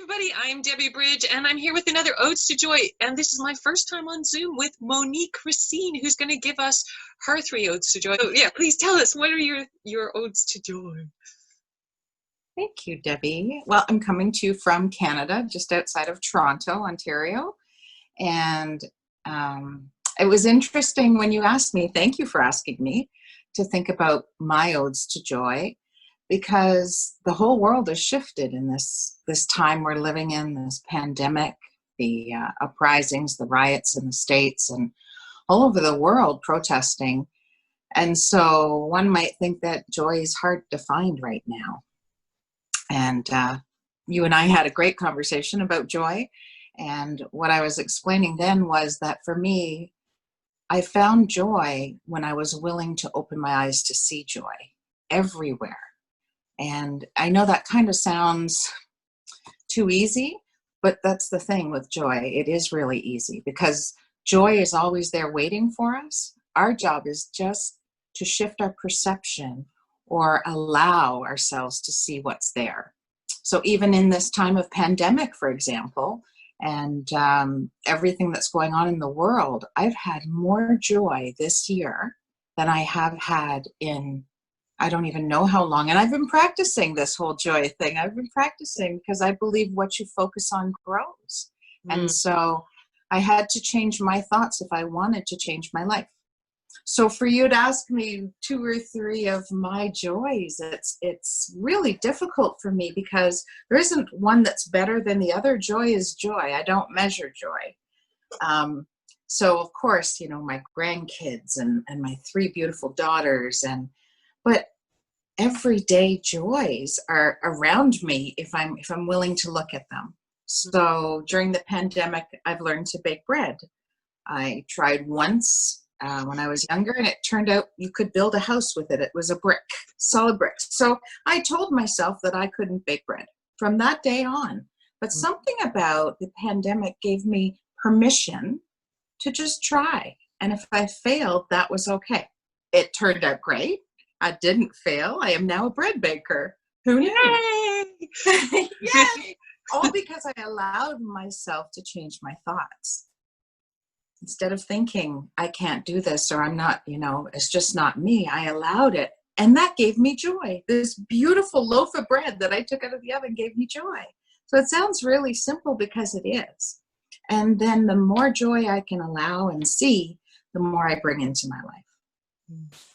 everybody, I'm Debbie Bridge, and I'm here with another Odes to Joy, and this is my first time on Zoom with Monique Racine, who's going to give us her 3 Odes to Joy. So yeah, please tell us, what are your Odes to Joy? Thank you, Debbie. Well, I'm coming to you from Canada, just outside of Toronto, Ontario, and it was interesting when you asked me, thank you for asking me, to think about my Odes to Joy, because the whole world has shifted in this time we're living in, this pandemic, the uprisings, the riots in the States, and all over the world protesting. And so one might think that joy is hard to find right now. And you and I had a great conversation about joy. And what I was explaining then was that for me, I found joy when I was willing to open my eyes to see joy everywhere. And I know that kind of sounds too easy, but that's the thing with joy. It is really easy because joy is always there waiting for us. Our job is just to shift our perception or allow ourselves to see what's there. So even in this time of pandemic, for example, and everything that's going on in the world, I've had more joy this year than I have had in I don't even know how long. And I've been practicing this whole joy thing. I've been practicing because I believe what you focus on grows. And so I had to change my thoughts if I wanted to change my life. So for you to ask me 2 or 3 of my joys, it's really difficult for me because there isn't one that's better than the other. Joy is joy. I don't measure joy. So of course, you know, my grandkids and my 3 beautiful daughters, but everyday joys are around me if I'm willing to look at them. So during the pandemic, I've learned to bake bread. I tried once when I was younger, and it turned out you could build a house with it. It was a brick, solid brick. So I told myself that I couldn't bake bread from that day on. But something about the pandemic gave me permission to just try. And if I failed, that was okay. It turned out great. I didn't fail. I am now a bread baker. Who knew? Yay! Yay! All because I allowed myself to change my thoughts. Instead of thinking, I can't do this, or I'm not, you know, it's just not me, I allowed it. And that gave me joy. This beautiful loaf of bread that I took out of the oven gave me joy. So it sounds really simple because it is. And then the more joy I can allow and see, the more I bring into my life.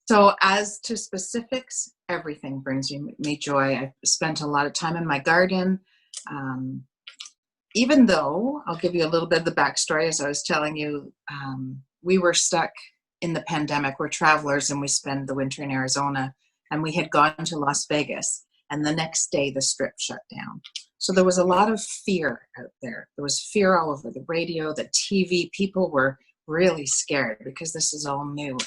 So as to specifics, everything brings me joy. I've spent a lot of time in my garden. Even though, I'll give you a little bit of the backstory, as I was telling you, we were stuck in the pandemic. We're travelers and we spend the winter in Arizona, and we had gone to Las Vegas, and the next day the strip shut down. So there was a lot of fear out there. There was fear all over the radio, the TV. People were really scared because this is all new.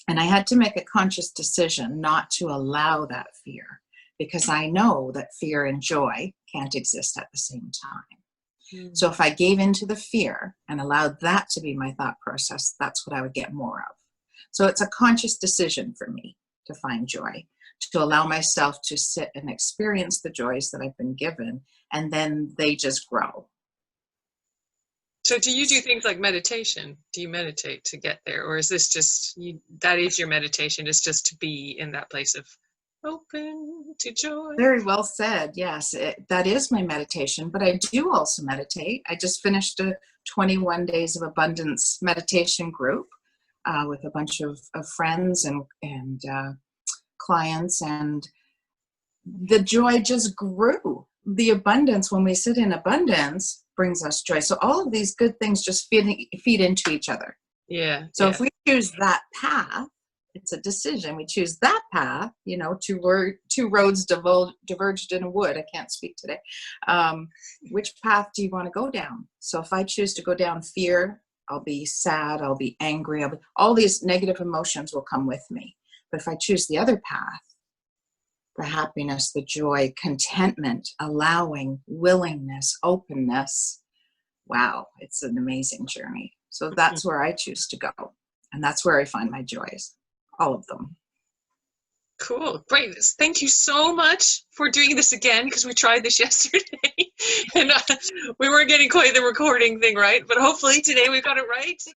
And I had to make a conscious decision not to allow that fear, because I know that fear and joy can't exist at the same time. So if I gave into the fear and allowed that to be my thought process, that's what I would get more of. So it's a conscious decision for me to find joy, to allow myself to sit and experience the joys that I've been given, and then they just grow. So do you do things like meditation? Do you meditate to get there? Or is this just, that is your meditation, is just to be in that place of open to joy? Very well said. Yes, that is my meditation, but I do also meditate. I just finished a 21 Days of Abundance meditation group with a bunch of friends and clients, and the joy just grew. The abundance, when we sit in abundance, brings us joy. So all of these good things just feed into each other. Yeah. So if we choose that path, it's a decision. We choose that path, you know, 2 roads diverged in a wood. I can't speak today. Which path do you want to go down? So if I choose to go down fear, I'll be sad, I'll be angry, all these negative emotions will come with me. But if I choose the other path, the happiness, the joy, contentment, allowing, willingness, openness, wow, it's an amazing journey. So that's where I choose to go. And that's where I find my joys, all of them. Cool. Great. Thank you so much for doing this again, because we tried this yesterday. We weren't getting quite the recording thing right, but hopefully today we got it right.